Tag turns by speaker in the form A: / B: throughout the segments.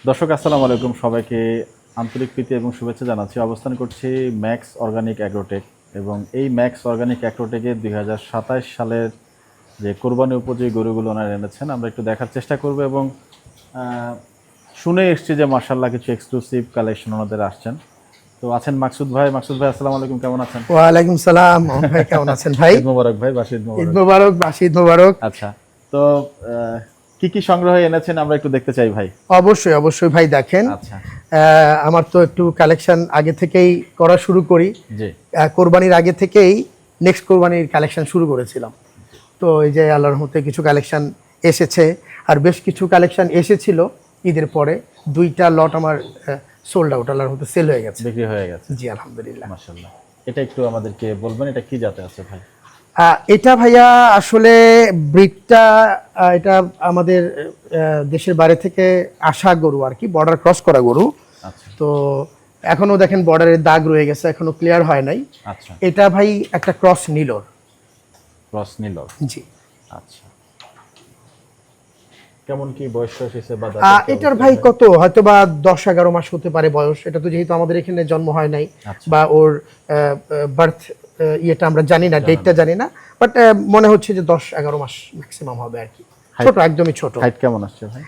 A: দর্শক আসসালামু আলাইকুম, সবাইকে আন্তরিক প্রীতি এবং শুভেচ্ছা জানাচ্ছি। অবস্থান করছি ম্যাক্স অর্গানিক অ্যাগ্রোটেক এবং এই ম্যাক্স অর্গানিক অ্যাগ্রোটেকে 2027 সালের যে কোরবানি উপযোগী গরুগুলো ওনারা এনেছেন আমরা একটু দেখার চেষ্টা করব এবং শুনে এসছি যে মার্শাল্লাহ কিছু এক্সক্লুসিভ কালেকশন ওনাদের আসছেন। তো আছেন মাকসুদ ভাই। মাকসুদ ভাই আসসালামু আলাইকুম, কেমন আছেন?
B: ওয়ালাইকুম সালাম। ভাই কেমন আছেন ভাই?
A: ঈদ মোবারক ভাই, বাসি ঈদ
B: ঈদ
A: মোবারক।
B: মোবারক, বাসি ঈদ মোবারক।
A: আচ্ছা, তো কি কি সংগ্রহ এনেছেন আমরা একটু দেখতে চাই ভাই।
B: অবশ্যই অবশ্যই ভাই দেখেন।
A: আচ্ছা,
B: আমার তো একটু কালেকশন আগে থেকেই করা শুরু করি।
A: জি,
B: কোরবানির আগে থেকেই নেক্সট কোরবানির কালেকশন শুরু করেছিলাম। তো এই যে আল্লাহর রহমতে কিছু কালেকশন এসেছে, আর বেশ কিছু কালেকশন এসেছিল ঈদের পরে। 2টা লট আমার সোল্ড আউট, আল্লাহর রহমতে সেল হয়ে গেছে,
A: বিক্রি হয়ে গেছে।
B: জি আলহামদুলিল্লাহ।
A: মাশাআল্লাহ। এটা একটু আমাদেরকে বলবেন, এটা কি জাতে আছে ভাই?
B: এটা ভাইয়া আসলে ব্রিডটা, এটা আমাদের দেশের বাইরে থেকে আসা গরু আর কি, বর্ডার ক্রস করা গরু।
A: আচ্ছা,
B: তো এখনো দেখেন বর্ডারের দাগ রয়ে গেছে, এখনো ক্লিয়ার হয় নাই।
A: আচ্ছা,
B: এটা ভাই একটা ক্রস নীলর।
A: ক্রস নীল।
B: জি,
A: আচ্ছা, কেমন কি বয়স হয়েছে বা
B: এটার ভাই কত হয়তো বা 10-11 মাস হতে পারে বয়স। এটা তো যেহেতু আমাদের এখানে জন্ম হয় নাই,
A: আচ্ছা,
B: বা ওর বার্থ ইয়েটা আমরা জানি না, ডেটটা জানি না, বাট মনে হচ্ছে যে 10-11 মাস ম্যাক্সিমাম হবে আর কি। ছোট, একদমই ছোট।
A: হাইট কেমন আসছে ভাই?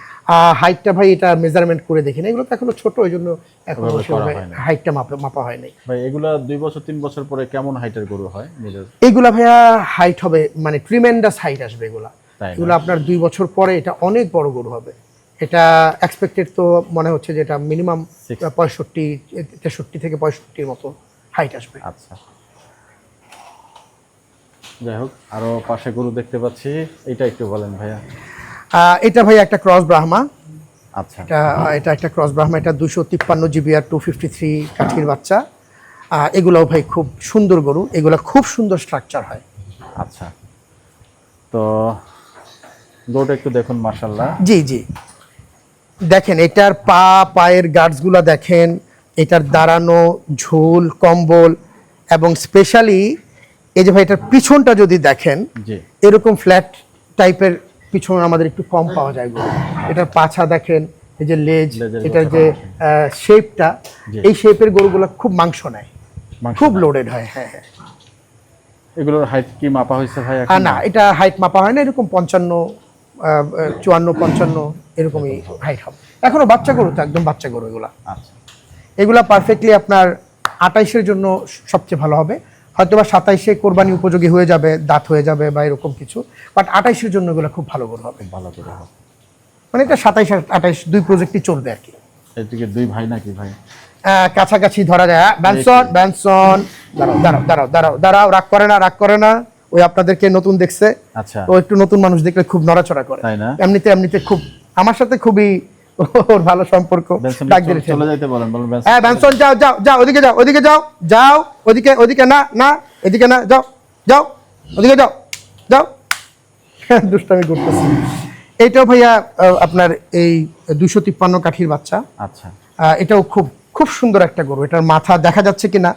B: হাইটটা ভাই এটা মেজারমেন্ট করে দেখি না, এগুলো তো এখনো ছোট, ওই জন্য এখনো
A: ওভাবে করা হয় না।
B: হাইটটা মাপা হয় নাই।
A: ভাই এগুলা 2 বছর 3 বছর পরে কেমন হাইটের গরু হয় নিজের?
B: এগুলা ভাইয়া হাইট হবে মানে ট্রিমেন্ডাস হাইট আসবে এগুলা।
A: তাই না?
B: এগুলো আপনার 2 বছর পরে এটা অনেক বড় গরু হবে। এটা এক্সপেক্টেড তো মনে হচ্ছে যে এটা মিনিমাম 63 থেকে 65 মতো হাইট আসবে।
A: আচ্ছা, যাই হোক, আরো পাশে গরু দেখতে পাচ্ছি, এটা একটু বলেন ভাইয়া।
B: এটা ভাই একটা ক্রস ব্রাহ্মা।
A: আচ্ছা,
B: এটা একটা ক্রস ব্রাহ্মা। এটা 253 জিবিআর 253 কাঠির বাচ্চা। এগুলোও ভাই খুব সুন্দর গরু, এগুলো খুব সুন্দর স্ট্রাকচার হয়।
A: আচ্ছা, তো গরুটা একটু দেখুন, মাশাআল্লাহ।
B: জি জি, দেখেন এটার পায়ের গার্ডসগুলো দেখেন, এটার দাঁড়ানো, ঝুল, কম্বল, এবং স্পেশালি এই যে ভাই এটার পিছনটা যদি দেখেন,
A: জি,
B: এরকম ফ্ল্যাট টাইপের পিছন আমাদের একটু কম পাওয়া যায় গরু। এটার পাছা দেখেন, এই যে লেজ,
A: লেজের
B: এটার
A: গোছানো
B: যে শেপটা,
A: জি।
B: এই শেপের গরুগুলো খুব মাংস নেয়,
A: মাংস
B: খুব
A: না?
B: লোডেড হয়। হ্যাঁ হ্যাঁ।
A: এগুলোর হাইট কি মাপা হয়েছে ভাই
B: আর
A: এখন?
B: না, এটা হাইট মাপা হয় না, এরকম 54-55 এরকমই হাইট হবে। এখনো বাচ্চা গরু, তো একদম বাচ্চা গরু এগুলা।
A: আচ্ছা,
B: এগুলা পারফেক্টলি আপনার 28-এর জন্য সবচেয়ে ভালো হবে। হয়তো বা 27-এ কোরবানি উপযোগী হয়ে যাবে, দাঁত হয়ে যাবে বা এরকম কিছু, বাট 28-এর জন্য এগুলো খুব ভালো গরু হবে।
A: ভালো করে হোক।
B: মানে এটা 27 আর 28 দুই প্রজেক্টই চলবে আর কি।
A: এদিকে 2 ভাই নাকি ভাই?
B: কাছাকাছি ধরা যায়। ব্যানসন দাঁড়াও দাঁড়াও দাঁড়াও দাঁড়াও দাঁড়াও, রাগ করে না, রাগ করে না। ওই আপনাদেরকে নতুন দেখছে,
A: আচ্ছা,
B: ও একটু নতুন মানুষ দেখলে খুব নড়াচড়া করে।
A: তাই না?
B: এমনিতে খুব আমার সাথে খুবই ওর ভালো সম্পর্ক।
A: বেনসন
B: ডাক দিলে
A: চলে যাইতে বলেন, বলেন বেনসন।
B: হ্যাঁ ব্যানসন, যাও যাও যাও, ওদিকে যাও, ওদিকে যাও, যাও ওদিকে, ওদিকে না না, এদিকে না, যাও যাও, ওদিকে যাও যাও। দুষ্টামি করতেছি। এইটাও ভাইয়া আপনার এই 253 কাঠির বাচ্চা।
A: আচ্ছা,
B: এটাও খুব খুব সুন্দর একটা গরু। এটার মাথা দেখা যাচ্ছে কিনা,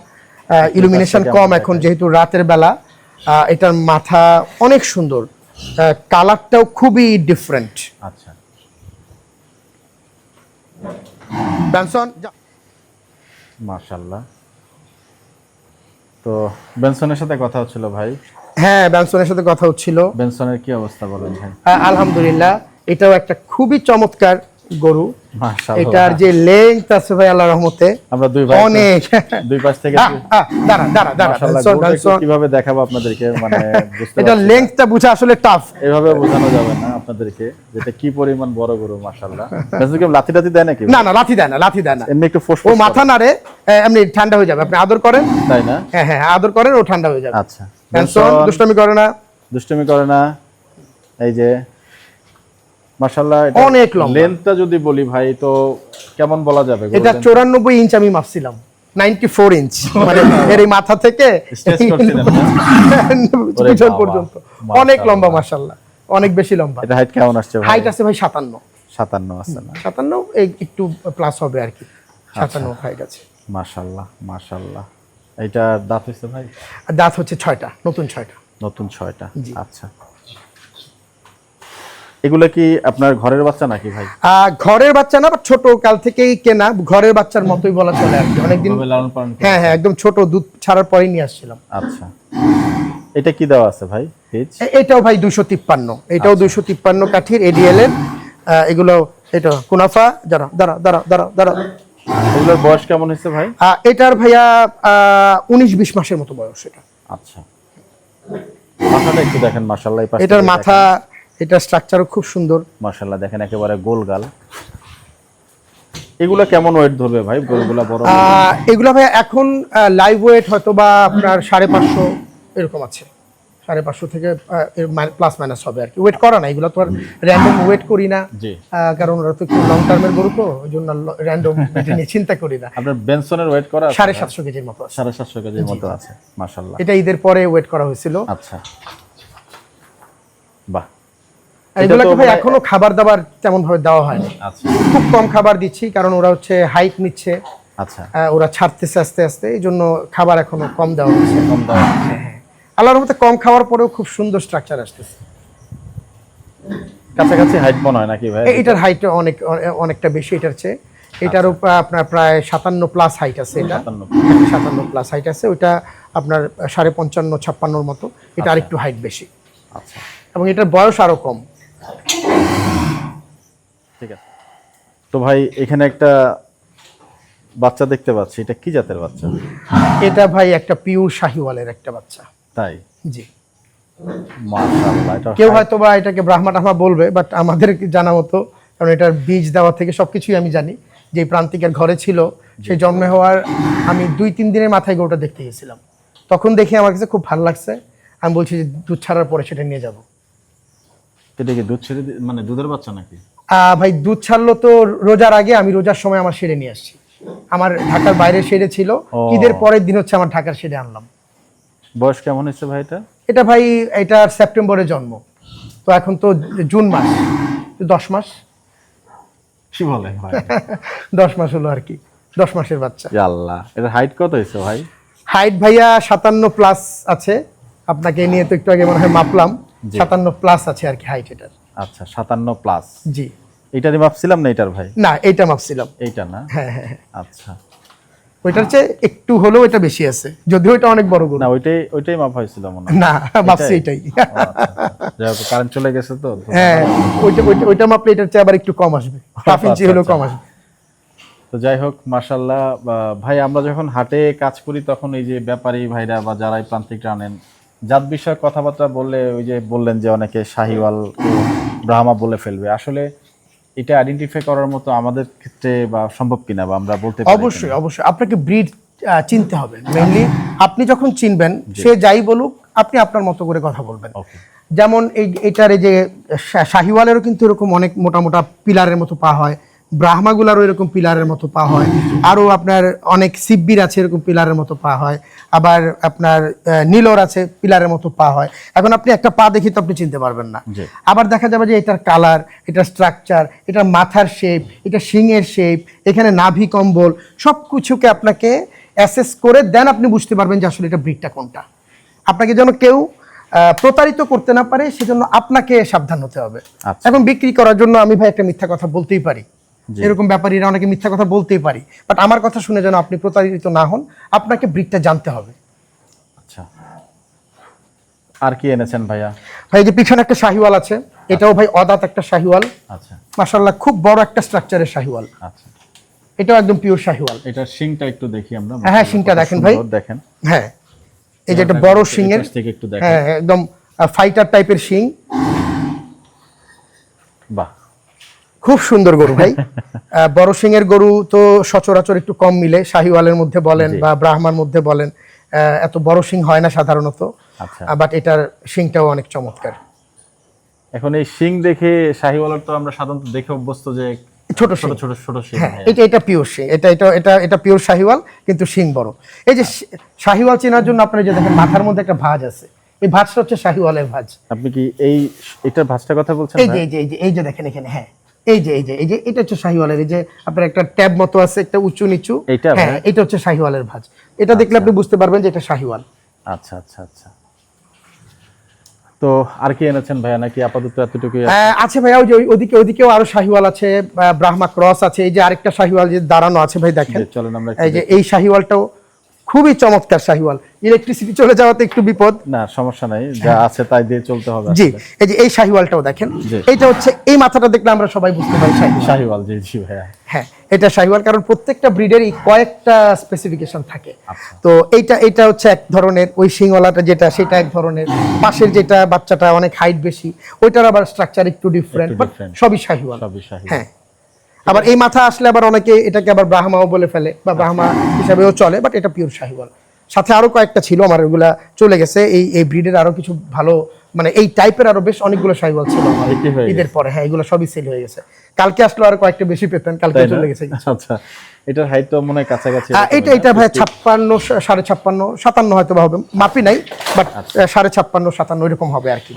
B: ইলুমিনেশন কম এখন যেহেতু রাতের বেলা। এটার মাথা অনেক সুন্দর, কালারটাও খুবই ডিফারেন্ট।
A: আচ্ছা,
B: ব্যানসন যাও।
A: মাশাআল্লাহ। তো বেনসনের সাথে কথা হচ্ছিল ভাই।
B: হ্যাঁ, ব্যানসনের সাথে কথা হচ্ছিল।
A: বেনসনের কি অবস্থা বলেন ভাই?
B: আলহামদুলিল্লাহ, এটাও একটা খুবই চমৎকার গরু।
A: মাশাআল্লাহ।
B: এটার যে লেন্থ আছে ভাই আল্লাহর রহমতে
A: আমরা 2 ভাই
B: অনেক।
A: 2 পাশ থেকে
B: দাঁড়া দাঁড়া দাঁড়া,
A: মাশাআল্লাহ
B: ব্যানসন,
A: গরুটা একটু
B: ব্যানসন।
A: কিভাবে দেখাবো আপনাদেরকে, মানে বুঝতে
B: এটা
A: পারছি না।
B: লেন্থটা বোঝা আসলে টাফ।
A: এভাবে বোঝানো যাবে না আপনাদেরকে যেটা কি পরিমাণ বড় গরু, মাশাআল্লাহ। বেনসনকে লাথি টাথি দেয় নাকি?
B: না না, লাথি দেয় না, লাথি দেয় না।
A: এমনি একটু
B: ও
A: ফোসফোস
B: মাথা নাড়ে, এমনি ঠান্ডা হয়ে যাবে। আপনি আদর করেন,
A: তাই না?
B: হ্যাঁ হ্যাঁ আদর করেন, ও ঠান্ডা হয়ে যাবে।
A: আচ্ছা,
B: ব্যানসন দুষ্টামি করে না,
A: দুষ্টুমি করে না। এই যে মাশাআল্লাহ, এটা
B: অনেক লম্বা।
A: লেন্থটা যদি বলি ভাই, তো কেমন বলা যাবে?
B: এটা 94 ইঞ্চ আমি মাপছিলাম, 94 ইঞ্চ, মানে এর এই মাথা থেকে
A: স্ট্রেচ করছিলেন না? ওরে
B: পিছন
A: বাবা,
B: পর্যন্ত
A: মাশাআল্লাহ।
B: অনেক লম্বা, মাশাআল্লাহ অনেক বেশি লম্বা।
A: এটা হাইট কেমন আসছে ভাই?
B: হাইট আছে ভাই 57।
A: 57 আছে না?
B: 57 একটু প্লাস হবে আর কি, 57 হাইট আছে।
A: মাশাআল্লাহ, মাশাআল্লাহ। এইটা দাঁত হইছে ভাই?
B: আর দাঁত হচ্ছে 6টা, নতুন 6টা।
A: নতুন 6টা।
B: জি।
A: আচ্ছা, এগুলো কি আপনার ঘরের বাচ্চা নাকি ভাই?
B: ঘরের বাচ্চা না, বাট ছোট কাল থেকেই কেনা, ঘরের বাচ্চার মতোই বলা চলে আর কি। অনেকদিন
A: এভাবে লালন পালন করে?
B: হ্যাঁ, একদম ছোট, দুধ ছাড়ার পরেই নিয়ে আসছিলাম।
A: আচ্ছা, এটা কি দেওয়া আছে ভাই? পিচ
B: এটাও ভাই 253, এটাও 253 কাঠির এডিএল এর। এগুলো এটা কুনাফা। দাঁড়া দাঁড়া দাঁড়া দাঁড়া দাঁড়া।
A: এগুলোর বয়স কেমন হয়েছে ভাই?
B: এটার ভাইয়া 19-20 মাসের মতো বয়স এটা।
A: আচ্ছা, মাথাটা একটু দেখেন, মাশাআল্লাহ। এই পাশে
B: এটার মাথা, এটার স্ট্রাকচারও খুব সুন্দর,
A: মাশাআল্লাহ। দেখেন একেবারে গোল গাল। এগুলা কেমন ওয়েট ধরবে ভাই? গরুগুলা বড়?
B: এগুলো ভাই এখন লাইভ ওয়েট হয়তো বা আপনার 550 এরকম আছে। 550 থেকে প্লাস মাইনাস হবে আর কি। ওয়েট করা না, এগুলো তো আর র্যান্ডম ওয়েট করি না,
A: জি।
B: কারণ ওরা তো একটু লং টার্মের গরু, তো ওই জন্য র্যান্ডম নিয়ে চিন্তা করি না।
A: আপনার বেনসনের ওয়েট করা
B: 750 কেজির মতো আছে।
A: 750 কেজির মতো আছে, মাশাআল্লাহ।
B: এটা ঈদের পরে ওয়েট করা হয়েছিল।
A: আচ্ছা, বাহ।
B: এগুলোকে ভাই এখনো খাবার দাবার তেমন ভাবে দেওয়া হয়নি।
A: আচ্ছা,
B: খুব কম খাবার দিচ্ছি, কারণ ওরা হচ্ছে হাইট নিচ্ছে।
A: আচ্ছা,
B: ওরা ছাড়তেছে আস্তে আস্তে, এই জন্য খাবার এখনো কম দেওয়া হচ্ছে।
A: কম দাও।
B: আল্লাহর রহমতে কম খাওয়ার পরেও খুব সুন্দর স্ট্রাকচার আসতেছে।
A: কাছাকাছি হাইট মনে হয় নাকি ভাই?
B: এটার হাইট অনেকটা বেশি এটার চেয়ে। এটার উপর আপনার প্রায় 57 প্লাস হাইট আছে। এটা 57 প্লাস হাইট আছে। ওইটা আপনার 55-56 মতো। এটা আরেকটু হাইট বেশি।
A: আচ্ছা,
B: এবং এটার বয়স আরো কম।
A: ঠিক আছে। তো ভাই এখানে একটা বাচ্চা দেখতে পাচ্ছি, এটা কি জাতের বাচ্চা?
B: এটা ভাই একটা পিওর শাহিওয়ালের একটা বাচ্চা।
A: তাই?
B: জি।
A: মাশাআল্লাহ। এটা
B: কেউ হয়তো বা এটাকে ব্রাহ্মা টাহমা বলবে, বাট আমাদের জানা মতো, কারণ এটার বীজ দেওয়া থেকে সবকিছুই আমি জানি। যে প্রান্তিকের ঘরে ছিল, সেই জন্মে হওয়ার আমি 2-3 দিনের মাথায় গরুটা দেখতে গেছিলাম। তখন দেখে আমার কাছে খুব ভালো লাগছে। আমি বলছি যে দুধ ছাড়ার পরে সেটা নিয়ে যাব।
A: এটা কি দুধ ছেড়ে মানে দুধের বাচ্চা নাকি?
B: ভাই দুধ ছাড়লো তো রোজার আগে, আমি রোজার সময় আমার শেডে নিয়ে আসছি। আমার ঢাকার বাইরে শেডে ছিল, ঈদের পরের দিন হচ্ছে আমার ঢাকার শেডে আনলাম।
A: বয়স কেমন হয়েছে ভাই এটা?
B: এটা ভাই এটার সেপ্টেম্বরে জন্ম, তো এখন তো জুন মাস, 10 মাস।
A: কি বলেন ভাই?
B: 10 মাস হলো আর কি, 10 মাসের বাচ্চা।
A: ইয়া আল্লাহ। এটা হাইট কত হয়েছে ভাই?
B: হাইট ভাইয়া 57 প্লাস আছে। আপনাকে নিয়ে তো একটু আগে মনে হয় মাপলাম, 57 প্লাস আছে আর কি হাইট এটার।
A: আচ্ছা, 57 প্লাস।
B: জি।
A: এটারই মাপছিলাম না এটার ভাই?
B: না, এইটা মাপছিলাম।
A: এইটা না?
B: হ্যাঁ হ্যাঁ।
A: আচ্ছা,
B: ওইটার চেয়ে একটু হলেও এটা বেশি আছে, যদিও এটা অনেক বড় গরু।
A: না ওইটাই মাপ হয়েছিল মনে হয়।
B: না, মাপছি এটাই।
A: কারেন্ট চলে গেছে তো।
B: হ্যাঁ, ওইটা মাপলে এটার চেয়ে আবার একটু কম আসবে, 1/2 ইঞ্চি হলেও কম আসবে।
A: তো যাই হোক, মাশাআল্লাহ। ভাই আমরা যখন হাটে কাজ করি তখন এই যে ব্যাপারী ভাইরা বা যারাই প্রান্তিকরা আনেন, জাত বিষয়ক কথাবার্তা বললে, ওই যে বললেন যে অনেকে শাহিওয়াল ব্রাহ্মা বলে ফেলবে, আসলে এটা আইডেন্টিফাই করার মতো আমাদের ক্ষেত্রে বা সম্ভব কিনা, বা আমরা বলতে পারি?
B: অবশ্যই অবশ্যই আপনাকে ব্রিড চিনতে হবে মেইনলি। আপনি যখন চিনবেন, সে যাই বলুক, আপনি আপনার মতো করে কথা বলবেন। যেমন এটার এই যে শাহিওয়ালেরও কিন্তু এরকম অনেক মোটা মোটা পিলারের মতো পা হয়, ব্রাহ্মাগুলারও এরকম পিলারের মতো পা হয়, আরও আপনার অনেক সিব্বির আছে এরকম পিলারের মতো পা হয়, আবার আপনার নীলর আছে পিলারের মতো পা হয়। এখন আপনি একটা পা দেখি তো আপনি চিনতে পারবেন না। আবার দেখা যাবে যে এটার কালার, এটার স্ট্রাকচার, এটার মাথার শেপ, এটা শিংয়ের শেপ, এখানে নাভি কম্বল, সব কিছুকে আপনাকে অ্যাসেস করে দেন আপনি বুঝতে পারবেন যে আসলে এটা ব্রিডটা কোনটা। আপনাকে যেন কেউ প্রতারিত করতে না পারে, সেজন্য আপনাকে সাবধান হতে হবে। এখন বিক্রি করার জন্য আমি ভাই একটা মিথ্যা কথা বলতেই পারি, এরকম ব্যাপারীরা অনেকে মিথ্যা কথা বলতেই পারি, বাট আমার কথা শুনে যেন আপনি প্রতারিত না হন, আপনাকে ব্রিডটা জানতে হবে।
A: আচ্ছা, আর কি এনেছেন ভাইয়া?
B: ভাই যে পিছনে একটা শাহিওয়াল আছে, এটাও ভাই অদাত একটা শাহিওয়াল।
A: আচ্ছা,
B: মাশাআল্লাহ, খুব বড় একটা স্ট্রাকচারের শাহিওয়াল।
A: আচ্ছা,
B: এটাও একদম পিওর শাহিওয়াল।
A: এটার শিংটা একটু দেখি আমরা।
B: হ্যাঁ, শিংটা দেখেন ভাই, দেখেন। হ্যাঁ, এই যে একটা বড় শিংয়ের, হ্যাঁ একদম ফাইটার টাইপের শিং।
A: বাহ,
B: খুব সুন্দর গরু ভাই। বড় শিংয়ের গরু তো সচরাচর একটু কম মিলে, শাহিওয়ালের মধ্যে বলেন বা ব্রাহ্মার মধ্যে বলেন, এত বড় শিং হয় না সাধারণত। বাট এটার শিংটাও অনেক চমৎকার।
A: এখন এই শিং দেখে শাহিওয়ালের তো আমরা সাধারণত দেখে অভ্যস্ত যে
B: ছোট ছোট ছোট ছোট শিং। হ্যাঁ, এটা পিওর শিং, এটা পিওর শাহিওয়াল, কিন্তু শিং বড়। এই যে শাহিওয়াল চেনার জন্য আপনারা যে দেখেন মাথার মধ্যে একটা ভাঁজ আছে, এই ভাঁজটা হচ্ছে শাহিওয়ালের ভাঁজ।
A: আপনি কি এটার ভাঁজটার কথা বলছেন?
B: এই যে দেখেন এখানে, হ্যাঁ এই যে এটা হচ্ছে শাহিওয়ালের। এই যে আপনার একটা ট্যাব মতো আছে, একটা উঁচু নিচু, হ্যাঁ এটা হচ্ছে শাহিওয়ালের ভাঁজ। এটা দেখলে আপনি বুঝতে পারবেন যে এটা শাহিওয়াল।
A: আচ্ছা আচ্ছা আচ্ছা, তো আর কি এনেছেন ভাইয়া, নাকি আপাতত এতটুকুই?
B: আছে ভাইয়া, ওই যে ওদিকেও আরো শাহিওয়াল আছে, ব্রাহ্মা ক্রস আছে, এই যে আরেকটা শাহিওয়াল যে দাঁড়ানো আছে ভাই দেখেন।
A: চলেন আমরা
B: এই যে এই শাহিওয়ালটাও খুবই চমৎকার শাহিওয়াল। ইলেকট্রিসিটি চলে যাওয়াতে একটু বিপদ,
A: না সমস্যা নাই, যা আছে তাই দিয়ে চলতে হবে।
B: জি, এই যে এই শাহিওয়ালটাও দেখেন, এইটা হচ্ছে এই মাথাটা দেখলে আমরা সবাই বুঝতে পারি
A: শাহিওয়াল। জি জি ভাইয়া,
B: হ্যাঁ এটা শাহিওয়াল, কারণ প্রত্যেকটা ব্রিডেরই কয়েকটা স্পেসিফিকেশন থাকে। তো এইটা হচ্ছে এক ধরনের, ওই সিংওয়ালাটা যেটা সেটা এক ধরনের, পাশের যেটা বাচ্চাটা অনেক হাইট বেশি ওইটার আবার স্ট্রাকচার একটু ডিফারেন্ট, বাট সবই শাহিওয়াল। হ্যাঁ, আবার এই মাথা আসলে আবার অনেকে এটাকে আবার ব্রাহ্মাও বলে ফেলে বা ব্রাহ্মা হিসাবেও চলে, বাট এটা পিওর শাহিওয়াল। সাথে আরো কয়েকটা ছিল, আমার ওগুলা চলে গেছে। এই ব্রিডের আরো কিছু ভালো, মানে এই টাইপের আরো বেশ অনেকগুলো শাহিওয়াল ছিল ঈদের পরে। হ্যাঁ, এগুলো সবই সেল হয়ে গেছে। কালকে আসলো আরো কয়েকটা বেশি পেতেন, কালকে চলে গেছে।
A: আচ্ছা, এটার হাইট তো মনে হয় কাছাকাছি।
B: এটা ভাই 56, 57, 57 হয়তো হবে, মাপি নাই, বাট 56, 57 এরকম হবে আর কি।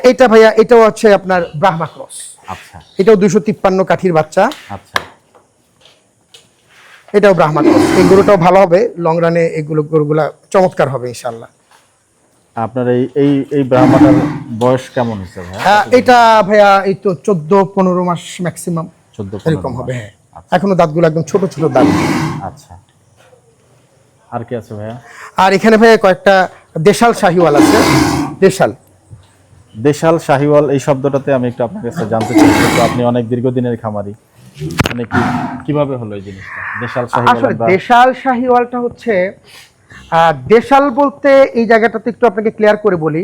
B: এইটা ভাইয়া, এটাও হচ্ছে আপনার ব্রাহ্মা ক্রস।
A: আচ্ছা,
B: এটাও 253 কাঠির বাচ্চা।
A: আচ্ছা,
B: এটাও ব্রাহ্মা ক্রস। এই গরুটাও ভালো হবে লং রানে, এগুলো গরুগুলা চমৎকার হবে ইনশাআল্লাহ।
A: আপনার এই ব্রাহ্মাটার বয়স কেমন হয়েছে ভাইয়া?
B: এটা ভাইয়া এই তো 14-15 মাস ম্যাক্সিমাম,
A: 14
B: এরকম হবে। হ্যাঁ, এখনো দাঁতগুলো একদম ছোট ছোট দাঁত।
A: আচ্ছা, আর কি আছে ভাইয়া?
B: আর এখানে ভাইয়া কয়েকটা দেশাল শাহিওয়াল আছে।
A: দেশাল শাহিওয়াল এই শব্দটাতে আমি একটু আপনার কাছে জানতে চাই, তো আপনি অনেক দীর্ঘদিনের খামারি, মানে কিভাবে হলো এই জিনিসটা দেশাল শাহিওয়াল?
B: আসলে দেশাল শাহিওয়ালটা হচ্ছে, দেশাল বলতে এই জায়গাটাতে একটু আপনাকে ক্লিয়ার করে বলি,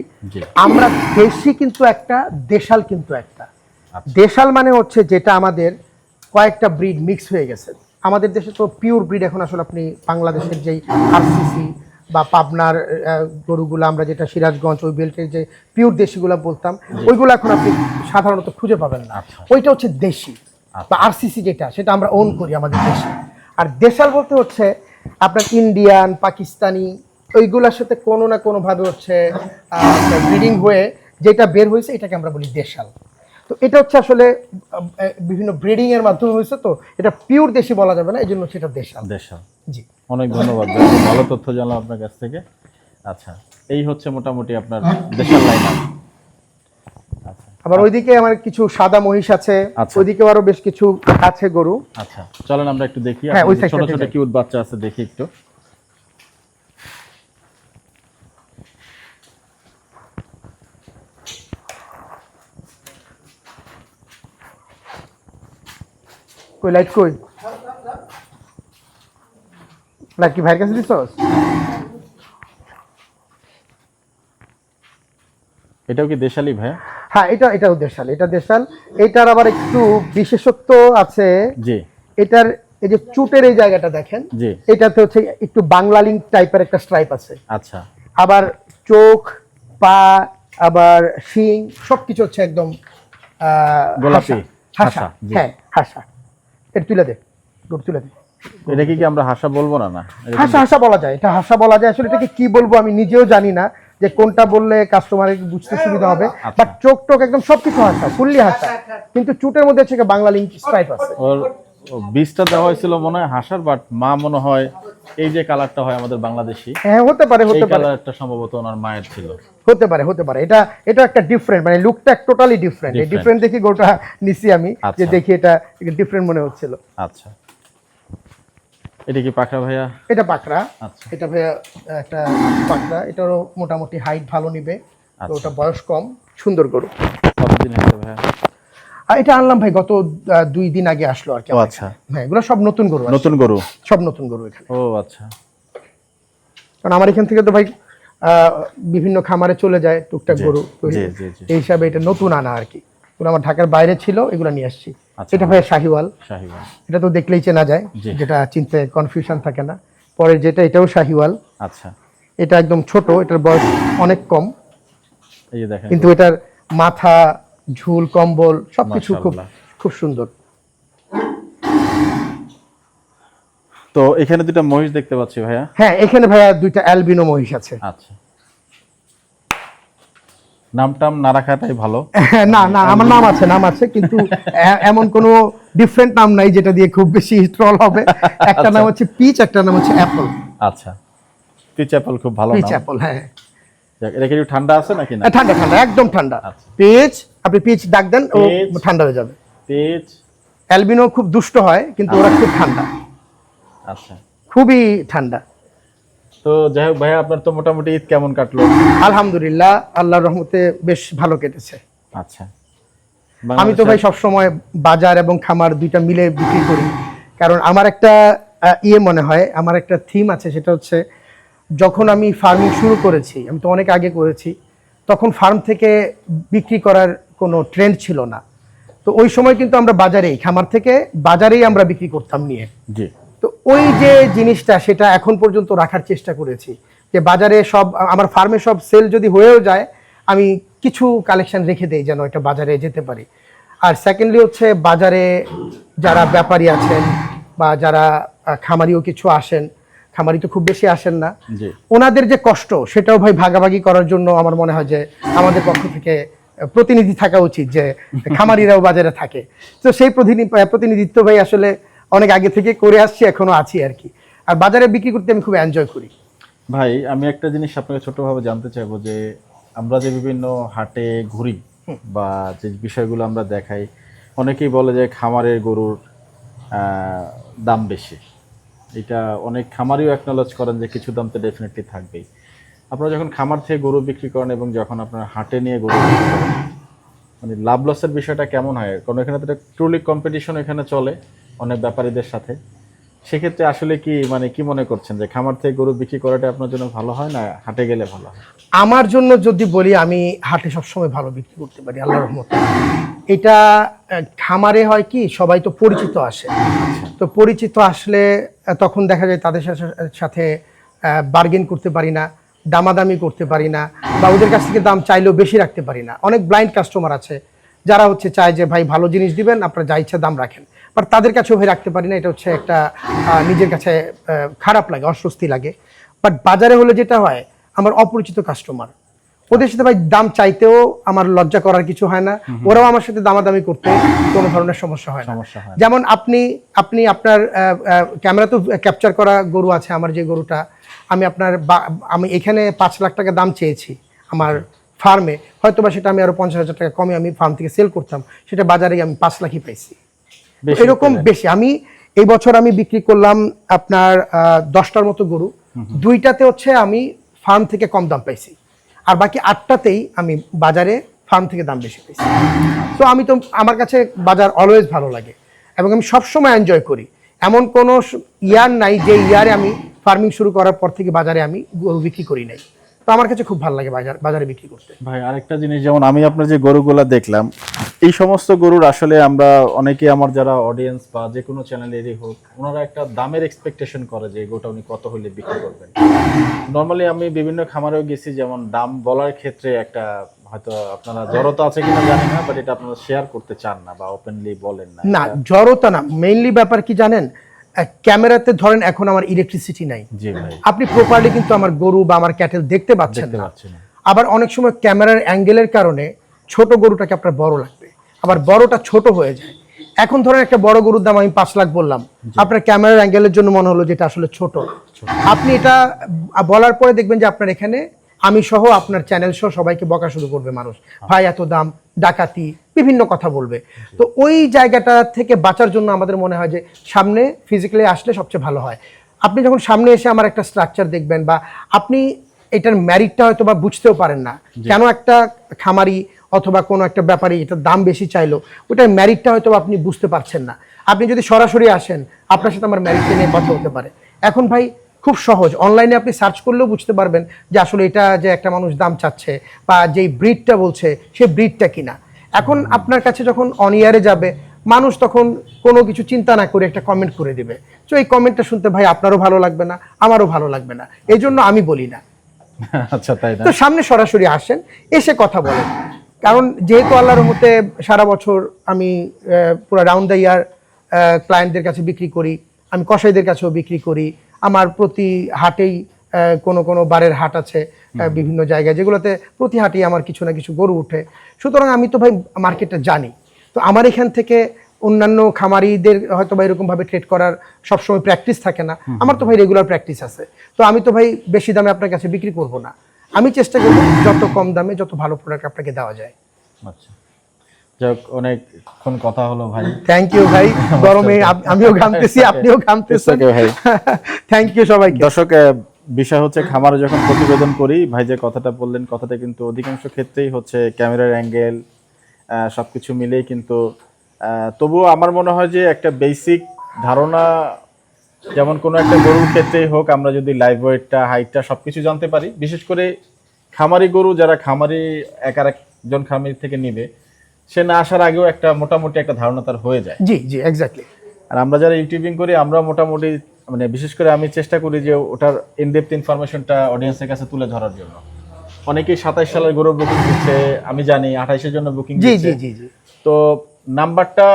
B: আমরা দেশি কিন্তু একটা, দেশাল কিন্তু একটা। দেশাল মানে হচ্ছে যেটা আমাদের কয়েকটা ব্রিড মিক্স হয়ে গেছে। আমাদের দেশে তো পিওর ব্রিড এখন আসলে আপনি বাংলাদেশের যেই আরসিসি বা পাবনার গরুগুলো, আমরা যেটা সিরাজগঞ্জ ওই বেল্টের যে পিওর দেশিগুলো বলতাম, ওইগুলো এখন আপনি সাধারণত খুঁজে পাবেন না। ওইটা হচ্ছে দেশি বা আরসিসি যেটা, সেটা আমরা ওন করি আমাদের দেশে। আর দেশাল বলতে হচ্ছে আপনার ইন্ডিয়ান, পাকিস্তানি, ওইগুলোর সাথে কোনো না কোনো ভাবে হচ্ছে ব্রিডিং হয়ে যেটা বের হয়েছে, এটাকে আমরা বলি দেশাল। তো এটা হচ্ছে আসলে বিভিন্ন ব্রিডিং এর মাধ্যমে হয়েছে, তো এটা পিওর দেশি বলা যাবে না, এই জন্য সেটা দেশাল। জি,
A: অনেক ধন্যবাদ, ভালো তথ্য জানলাম আপনার কাছ থেকে। আচ্ছা, এই হচ্ছে মোটামুটি আপনার দেশাল লাইন।
B: আবার ওইদিকে আমার কিছু সাদা মহিষ আছে, ওইদিকে আরো বেশ কিছু আছে গরু।
A: আচ্ছা, চলেন আমরা একটু দেখি।
B: হ্যাঁ, ওই
A: ছোট ছোট কিউট বাচ্চা আছে, দেখি একটু।
B: কই লাইট কই? লাইট কি ভাইয়ের কাছে দিছস?
A: এটাও কি দেশালি ভাই?
B: হ্যাঁ, এটাও দেশাল। এটা দেশাল। এটার আবার একটু বিশেষত্ব আছে।
A: জি,
B: এটার এই যে চুটের এই জায়গাটা দেখেন,
A: জি,
B: এটাতে হচ্ছে একটু বাংলা লিঙ্ক টাইপের একটা স্ট্রাইপ আছে।
A: আচ্ছা,
B: আবার চোখ, পা, আবার শিং সবকিছু হচ্ছে একদম
A: গোলাপি
B: হাসা। হ্যাঁ, হাসা। এটা তুলে দে, তুলে দে।
A: এটা কি আমরা হাসা বলবো না? না,
B: হাসা বলা যায়, এটা হাসা বলা যায়। আসলে এটাকে কি বলবো আমি নিজেও জানি না, যে কোনটা বললে কাস্টমারের বুঝতে সুবিধা হবে। বাট চোখ টোক একদম সবকিছু হাসা, ফুললি হাসা, কিন্তু চুটের মধ্যে হচ্ছে বাংলা লিঙ্ক স্ট্রাইপ আছে।
A: ওর বীজটা দেওয়া হয়েছিল মনে হয় হাসার, বাট মা মনে হয় এই যে কালারটা হয় আমাদের বাংলাদেশি,
B: হ্যাঁ হতে পারে,
A: কালারটা সম্ভবত ওনার মায়ের ছিল।
B: হতে পারে। এটা একটা ডিফারেন্ট, মানে লুকটা টোটালি ডিফারেন্ট। এই ডিফারেন্ট দেখি গোটা নিছি আমি, যে দেখি এটা ডিফারেন্ট মনে হচ্ছিল।
A: আচ্ছা, এটা কি পাকড়া ভাইয়া?
B: এটা পাকড়া।
A: আচ্ছা,
B: এটা ভাইয়া একটা পাকড়া। এটারও মোটামুটি হাইট ভালো নিবে, তো ওটা বয়স কম, সুন্দর গরু।
A: কতদিন হয়েছে ভাইয়া?
B: এটা আনলাম ভাই গত 2 দিন আগে আসলো আর কি।
A: আচ্ছা,
B: হ্যাঁ, এগুলো সব নতুন গরু, সব নতুন গরু এখানে।
A: ও আচ্ছা,
B: কারণ আমার এখান থেকে তো ভাই বিভিন্ন খামারে চলে যায় টুকটাক গরু, এই হিসাবে এটা নতুন আনা আর কি। আমার ঢাকার বাইরে ছিল, এগুলো নিয়ে আসছি। এটা ভাই শাহিওয়াল। এটা তো দেখলেই চেনা যায়, যেটা চিনতে কনফিউশন থাকে না। পরের যেটা, এটাও শাহিওয়াল।
A: আচ্ছা,
B: এটা একদম ছোট, এটার বয়স অনেক কম,
A: এই যে দেখেন,
B: কিন্তু এটার মাথা, ঝুল, কম্বল সবকিছু খুব সুন্দর।
A: তো এখানে দুটো মহিষ দেখতে পাচ্ছি ভাইয়া।
B: হ্যাঁ, এখানে ভাইয়া 2টা অ্যালবিনো মহিষ আছে।
A: আচ্ছা, নামটাম না রাখাটাই ভালো।
B: না, আমার নাম আছে, কিন্তু এমন কোনো ডিফারেন্ট নাম নাই যেটা দিয়ে খুব বেশি ট্রল হবে। একটা নাম হচ্ছে পিচ, একটা নাম হচ্ছে অ্যাপল।
A: আচ্ছা, পিচ অ্যাপল খুব ভালো নাম।
B: পিচ অ্যাপল, হ্যাঁ।
A: যাক, এটা কি একটু ঠান্ডা আছে নাকি না?
B: ঠান্ডা ঠান্ডা, একদম ঠান্ডা।
A: আচ্ছা।
B: পেজ, আপনি পেজ ডাক দেন, ও
A: পেজ।
B: ঠান্ডা হয়ে যাবে।
A: পেজ।
B: অ্যালবিনো খুব দুষ্ট হয়, কিন্তু ওরা খুব ঠান্ডা,
A: আচ্ছা।
B: খুবই ঠান্ডা।
A: তো যাই হোক ভাইয়া, আপনার তো মোটামুটি ঈদ কেমন কাটলো?
B: আলহামদুলিল্লাহ, আল্লাহর রহমতে বেশ ভালো কেটেছে।
A: আচ্ছা।
B: আমি তো ভাই সবসময় বাজার এবং খামার দুইটা মিলে বিক্রি করি, কারণ আমার একটা মনে হয়, আমার একটা থিম আছে, সেটা হচ্ছে যখন আমি ফার্মিং শুরু করেছি, আমি তো অনেক আগে করেছি, তখন ফার্ম থেকে বিক্রি করার কোনো ট্রেন্ড ছিল না। তো ওই সময় কিন্তু আমরা বাজারেই, খামার থেকে বাজারেই আমরা বিক্রি করতাম নিয়ে।
A: জি।
B: তো ওই যে জিনিসটা, সেটা এখন পর্যন্ত রাখার চেষ্টা করেছি, যে বাজারে সব, আমার ফার্মে সব সেল যদি হয়েও যায়, আমি কিছু কালেকশন রেখে দেই যেন এটা বাজারে যেতে পারি। আর সেকেন্ডলি হচ্ছে বাজারে যারা ব্যাপারী আছেন বা যারা খামারিও কিছু আসেন, খামারি তো খুব বেশি আসেন না,
A: জি।
B: ওনাদের যে কষ্ট, সেটাও ভাই ভাগাভাগি করার জন্য আমার মনে হয় যে আমাদের পক্ষ থেকে প্রতিনিধি থাকা উচিত, যে খামারিরাও বাজারে থাকে। তো সেই প্রতিনিধিত্ব ভাই আসলে অনেক আগে থেকে করে আসছি, এখনো আছি আর কি। আর বাজারে বিক্রি করতে আমি খুব এনজয় করি।
A: ভাই, আমি একটা জিনিস আপনাকে ছোটভাবে জানতে চাইবো, যে আমরা যে বিভিন্ন হাটে ঘুরি বা যে বিষয়গুলো আমরা দেখাই, অনেকেই বলে যে খামারের গরুর দাম বেশি। এটা অনেক খামারিও অ্যাকনোলেজ করেন যে কিছু দাম তো ডেফিনেটলি থাকবেই। আপনারা যখন খামার থেকে গরু বিক্রি করেন এবং যখন আপনারা হাটে নিয়ে গরু বিক্রি করেন, মানে লাভ লসের বিষয়টা কেমন হয়? কারণ এখানে তো ট্রুলি কম্পিটিশন এখানে চলে অনেক ব্যাপারীদের সাথে। সেক্ষেত্রে আসলে কি, মানে কি মনে করছেন যে খামার থেকে গরু বিক্রি করাটা আপনার জন্য ভালো হয় না হাটে গেলে ভালো হয়?
B: আমার জন্য যদি বলি, আমি হাটে সবসময় ভালো বিক্রি করতে পারি আল্লাহর রহমতে। এটা খামারে হয় কি, সবাই তো পরিচিত আসে, তো পরিচিত আসলে তখন দেখা যায় তাদের সাথে বার্গেন করতে পারি না, দামাদামি করতে পারি না, বা ওদের কাছ থেকে দাম চাইলেও বেশি রাখতে পারি না। অনেক ব্লাইন্ড কাস্টমার আছে যারা হচ্ছে চায় যে ভাই ভালো জিনিস দিবেন, আপনারা যা ইচ্ছা দাম রাখেন, বাট তাদের কাছেও ভাই রাখতে পারি না। এটা হচ্ছে একটা নিজের কাছে খারাপ লাগে, অস্বস্তি লাগে। বাট বাজারে হলে যেটা হয়, আমার অপরিচিত কাস্টমার, ওদের সাথে ভাই দাম চাইতেও আমার লজ্জা করার কিছু হয় না, ওরাও আমার সাথে দামাদামি করতে কোনো ধরনের সমস্যা হয় না। যেমন আপনি আপনার ক্যামেরা তো ক্যাপচার করা গরু আছে, আমার যে গরুটা আমি এখানে 5 লাখ টাকা দাম চেয়েছি আমার ফার্মে, হয়তো বা সেটা আমি আরো 50,000 টাকা কমে আমি ফার্ম থেকে সেল করতাম, সেটা বাজারে আমি 5 লাখই পাইছি। এরকম বেশি। আমি এই বছর আমি বিক্রি করলাম আপনার 10টার মতো গরু, 2টাতে হচ্ছে আমি ফার্ম থেকে কম দাম পাইছি, আর বাকি 8টাতেই আমি বাজারে ফার্ম থেকে দাম বেশি পেয়েছি। তো আমার কাছে বাজার অলওয়েজ ভালো লাগে এবং আমি সবসময় এনজয় করি। এমন কোনো ইয়ার নাই যে ইয়ারে আমি ফার্মিং শুরু করার পর থেকে বাজারে আমি গরু বিক্রি করি নাই। তো আমার কাছে খুব ভালো লাগে বাজারে বিক্রি করতে।
A: ভাই, আরেকটা জিনিস, যেমন আমি আপনার যে গরুগুলা দেখলাম, এই সমস্ত গরুর আসলে আমরা অনেকে, আমার যারা অডিয়েন্স বা যে কোনো চ্যানেলেরই হোক, ওনারা একটা দামের এক্সপেকটেশন করে যে গরুটা উনি কত হলে বিক্রি করবেন। নর্মালি আমি বিভিন্ন খামারেও গেছি, যেমন দাম বলার ক্ষেত্রে একটা, হয়তো আপনারা জড়তা আছে কিনা জানি না, বাট এটা আপনারা শেয়ার করতে চান না বা ওপেনলি বলেন না।
B: না, জড়তা না, মেইনলি ব্যাপার কি জানেন, ক্যামেরাতে ধরেন এখন আমার ইলেকট্রিসিটি নাই,
A: জি ভাই,
B: আপনি প্রপারলি কিন্তু আমার গরু বা আমার ক্যাটেল দেখতে পাচ্ছেন না।
A: না।
B: আবার অনেক সময় ক্যামেরার অ্যাঙ্গেলের কারণে ছোট গরুটাকে আপনার বড় লাগবে, আবার বড়টা ছোট হয়ে যায়। এখন ধরেন একটা বড় গরুর দাম আমি 5 লাখ বললাম, আপনার ক্যামেরার অ্যাঙ্গেলের জন্য মনে হলো যেটা আসলে ছোট। আপনি এটা বলার পরে দেখবেন যে আপনার এখানে আমি সহ আপনার চ্যানেল সহ সবাইকে বকা শুরু করবে মানুষ, ভাই এত দাম, ডাকাতি, বিভিন্ন কথা বলবে। তো ওই জায়গাটা থেকে বাঁচার জন্য আমাদের মনে হয় যে সামনে ফিজিক্যালি আসলে সবচেয়ে ভালো হয়। আপনি যখন সামনে এসে আমার একটা স্ট্রাকচার দেখবেন, বা আপনি এটার ম্যারিটটা হয়তো বা বুঝতেও পারেন না, কেন একটা খামারি অথবা কোনো একটা ব্যাপারী এটার দাম বেশি চাইলো, ওটার ম্যারিটটা হয়তো আপনি বুঝতে পারছেন না। আপনি যদি সরাসরি আসেন, আপনার সাথে আমার ম্যারিটটা নিয়ে কথা হতে পারে। এখন ভাই খুব সহজ, অনলাইনে আপনি সার্চ করলেও বুঝতে পারবেন যে আসলে এটা যে একটা মানুষ দাম চাচ্ছে বা যেই ব্রিডটা বলছে সেই ব্রিডটা কিনা। এখন আপনার কাছে যখন অন ইয়ারে যাবে, মানুষ তখন কোনো কিছু চিন্তা না করে একটা কমেন্ট করে দিবে। তো এই কমেন্টটা শুনতে ভাই আপনারও ভালো লাগবে না, আমারও ভালো লাগবে না, এই জন্য আমি বলি না।
A: আচ্ছা, তাই না?
B: তো সামনে সরাসরি আসেন, এসে কথা বলেন। কারণ যেহেতু আল্লাহর রহমতে সারা বছর আমি পুরো রাউন্ড দ্য ইয়ার ক্লায়েন্টদের কাছে বিক্রি করি, আমি কসাইদের কাছেও বিক্রি করি, আমার প্রতি হাটেই কোনো বারের হাট আছে বিভিন্ন জায়গায়, যেগুলোতে প্রতি হাটেই আমার কিছু না কিছু গরু উঠে। সুতরাং আমি তো ভাই মার্কেটটা জানি। তো আমার এখান থেকে অন্যান্য খামারিদের হয়তো বা এরকমভাবে ট্রেড করার সবসময় প্র্যাকটিস থাকে না, আমার তো ভাই রেগুলার প্র্যাকটিস আছে। তো আমি তো ভাই বেশি দামে আপনার কাছে বিক্রি করব না, আমি চেষ্টা করবো যত কম দামে যত ভালো প্রোডাক্ট আপনাকে দেওয়া যায়।
A: আচ্ছা, যাক অনেকক্ষণ কথা হলো ভাই।
B: থ্যাংক ইউ ভাই, গরমে আমিও ঘামতেছি, আপনিও ঘামতেছেন
A: ভাই।
B: থ্যাংক ইউ সবাইকে।
A: দর্শক, বিষয় হচ্ছে খামারে যখন প্রতিবেদন করি, ভাই যে কথাটা বললেন, কথাটা কিন্তু অধিকাংশ ক্ষেত্রেই হচ্ছে ক্যামেরার অ্যাঙ্গেল সবকিছু মিলেই কিন্তু তবুও আমার মনে হয় যে একটা বেসিক ধারণা, যেমন কোনো একটা গরুর ক্ষেত্রেই হোক, আমরা যদি লাইভ ওয়েটটা, হাইটটা সবকিছু জানতে পারি, বিশেষ করে খামারি গরু যারা খামারি একজন খামারি থেকে নিবে, সে না আসার আগেও একটা মোটামুটি একটা ধারণা তার হয়ে যায়।
B: জি জি, এক্স্যাক্টলি।
A: আর আমরা যারা ইউটিউবিং করি, আমরা মোটামুটি মানে বিশেষ করে আমি চেষ্টা করি যে ওটার ইনডেপথ ইনফরমেশনটা অডিয়েন্সের কাছে তুলে ধরার জন্য। অনেকেই 27 সালের গরু বুকিং দিচ্ছে, আমি জানি 28-এর জন্য বুকিং
B: জি
A: দিচ্ছে।
B: জি জি জি।
A: তো নাম্বারটা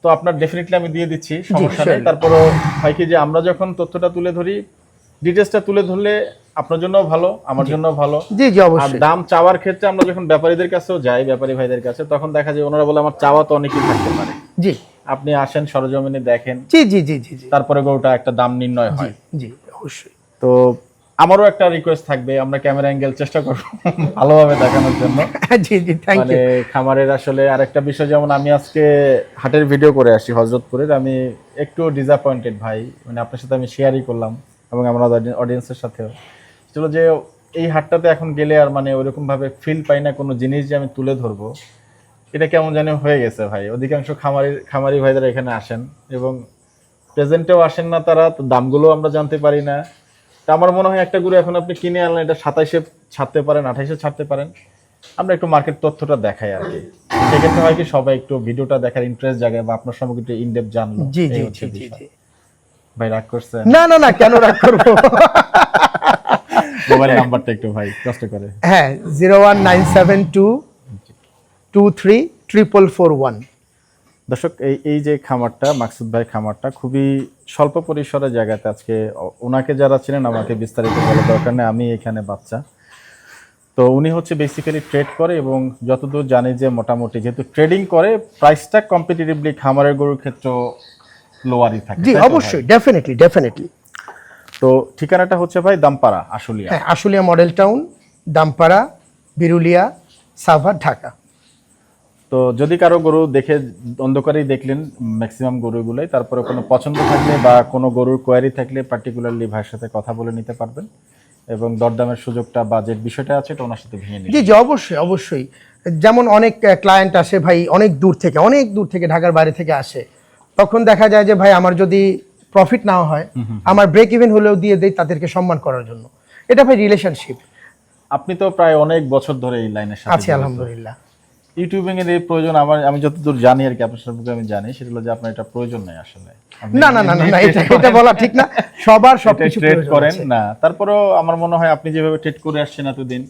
A: তো আপনার ডেফিনেটলি আমি দিয়ে দিচ্ছি, সমস্যা নেই।
B: sure.
A: তারপরও হয় কি যে আমরা যখন তথ্যটা তুলে ধরি, ডিটেইলসটা তুলে ধরলে আপনার জন্য ভালো, আমার জন্য ভালো।
B: জি জি,
A: আর
B: অবশ্যই।
A: দাম চাওয়ার ক্ষেত্রে আমরা যখন ব্যাপারীদের কাছেও যাই, ব্যাপারী ভাইদের কাছে, তখন দেখা যায় ওনারা বলে আমার চাওয়া তো অনেকই থাকতে পারে।
B: জি,
A: আপনি আসেন, সরজমিনে দেখেন,
B: জি জি জি জি জি,
A: তারপরে গরুটা একটা দাম নির্ণয় হয়।
B: জি অবশ্যই।
A: তো আমারও একটা রিকোয়েস্ট থাকবে, আমরা ক্যামেরা অ্যাঙ্গেল চেষ্টা করব ভালোভাবে দেখানোর জন্য।
B: জি জি, থ্যাংক
A: মানে
B: ইউ।
A: খামারের আসলে আরেকটা বিষয়, যেমন আমি আজকে হাটের ভিডিও করে আসি হযরতপুরের, আমি একটু ডিসঅ্যাপয়েন্টেড ভাই, মানে আপনার সাথে আমি শেয়ারই করলাম এবং আমরা অডিয়েন্সের সাথেও, চলো যে এই হাটটাতে এখন গেলে আর মানে ওইরকম ভাবে ফিল পাই না কোনো জিনিস যে আমি তুলে ধরবো, এটা কেমন জানি হয়ে গেছে ভাই। অধিকাংশ খামারি ভাইদের এখানে আসেন এবং প্রেজেন্টেও আসেন না তারা, তো দামগুলো আমরা জানতে পারি না। তা আমার মনে হয় একটা গরু এখন আপনি কিনে আনলেন, এটা 27-এ ছাড়তে পারেন, 28-এ ছাড়তে পারেন, আমরা একটু মার্কেট তথ্যটা দেখাই আর কি। সেক্ষেত্রে হয় কি সবাই একটু ভিডিওটা দেখার ইন্টারেস্ট জাগে বা আপনার সম্পর্কে একটু ইনডেপথ জানলো।
B: জি
A: এই
B: জি
A: হচ্ছে
B: জি জি
A: বিষয়।
B: জি।
A: ভাই রাগ করছেন?
B: না না না, কেন রাগ করবো?
A: মোবাইল নাম্বারটা একটু ভাই কষ্ট করে।
B: হ্যাঁ, 01972234441।
A: দর্শক, এই যে খামারটা, মাকসুদ ভাই খামারটা খুবই স্বল্প পরিসরের জায়গাতে, আজকে ওনাকে যারা চিনেন আমাকে বিস্তারিত বলার দরকার নেই, আমি এখানে বাচ্চা। তো উনি হচ্ছে বেসিক্যালি ট্রেড করে এবং যতদূর জানি যে মোটামুটি যেহেতু ট্রেডিং করে, প্রাইসটা কম্পিটিটিভলি খামারের গরুর ক্ষেত্রে লোয়ারই থাকে।
B: জি
A: তাই তো ভাই?
B: অবশ্যই, ডেফিনেটলি ডেফিনেটলি।
A: তো ঠিকানাটা হচ্ছে ভাই দামপাড়া, আশুলিয়া।
B: হ্যাঁ, আশুলিয়া মডেল টাউন, দামপাড়া, বিরুলিয়া, সাভার, ঢাকা।
A: তো যদি কারো গরু দেখে অন্ধকারেই দেখলেন ম্যাক্সিমাম গরুগুলোই, তারপরে কোনো পছন্দ থাকলে বা কোনো গরুর কোয়ারি থাকলে পার্টিকুলারলি ভাইয়ের সাথে কথা বলে নিতে পারবেন এবং দরদামের সুযোগটা বা যে বিষয়টা আছে এটা ওনার সাথে ভেঙে নিন।
B: জি জি, অবশ্যই অবশ্যই। যেমন অনেক ক্লায়েন্ট আসে ভাই অনেক দূর থেকে ঢাকার বাইরে থেকে আসে, তখন দেখা যায় যে ভাই আমার যদি প্রফিট না হয়, আমার ব্রেক ইভেন হলেও দিয়ে দেই তাদেরকে সম্মান করার জন্য। এটা ভাই রিলেশনশিপ।
A: আপনি তো প্রায় অনেক বছর ধরে এই লাইনের সাথে
B: আছি আলহামদুলিল্লাহ।
A: ইউটিউবিং এর এই প্রয়োজন আমি যতদূর জানি আর কি, আপনার সম্পর্কে আমি জানি, সেটা হলো যে আপনার এটা প্রয়োজন নাই আসলে।
B: না না না না, এটা বলা ঠিক না, সবার সবকিছু
A: ট্রেড
B: প্রয়োজন
A: করেন
B: আছে।
A: না, তারপরেও আমার মনে হয় আপনি যেভাবে ট্রেড করে আসছেন এতদিন,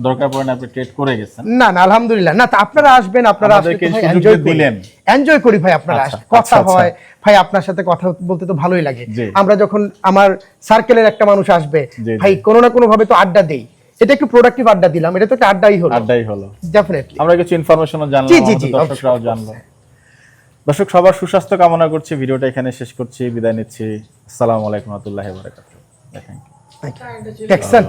A: দরকার পড়ে না আপনি ট্রেড করে গেছেন।
B: না না, আলহামদুলিল্লাহ। না, তা আপনারা আসবেন, আপনারা
A: আমাদেরকে সুযোগ দিলেন।
B: এনজয় করি ভাই, আপনারা
A: আচ্ছা,
B: কথা
A: আচ্ছা,
B: হয় ভাই, আপনার সাথে কথা বলতে তো ভালোই লাগে।
A: জি।
B: আমরা যখন আমার সার্কেলের একটা মানুষ আসবে
A: জি,
B: ভাই, কোনো না কোনো ভাবে তো আড্ডা দেই, এটা একটু প্রোডাক্টিভ আড্ডা দিলাম, এটা তো একটা আড্ডাই হলো।
A: আড্ডাই হলো,
B: ডেফিনেটলি।
A: আমরা কিছু ইনফরমেশনও জানলাম,
B: জি, জি,
A: আমাদের
B: জি,
A: দর্শকরাও
B: অবশ্যই,
A: জানলো। দর্শক, সবার সুস্বাস্থ্য কামনা করছি, ভিডিওটা এখানে শেষ করছি, বিদায় নিচ্ছি। আসসালামু আলাইকুম ওয়া রাহমাতুল্লাহি ওয়া বারাকাতুহু। দেখেন
B: দেখছেন?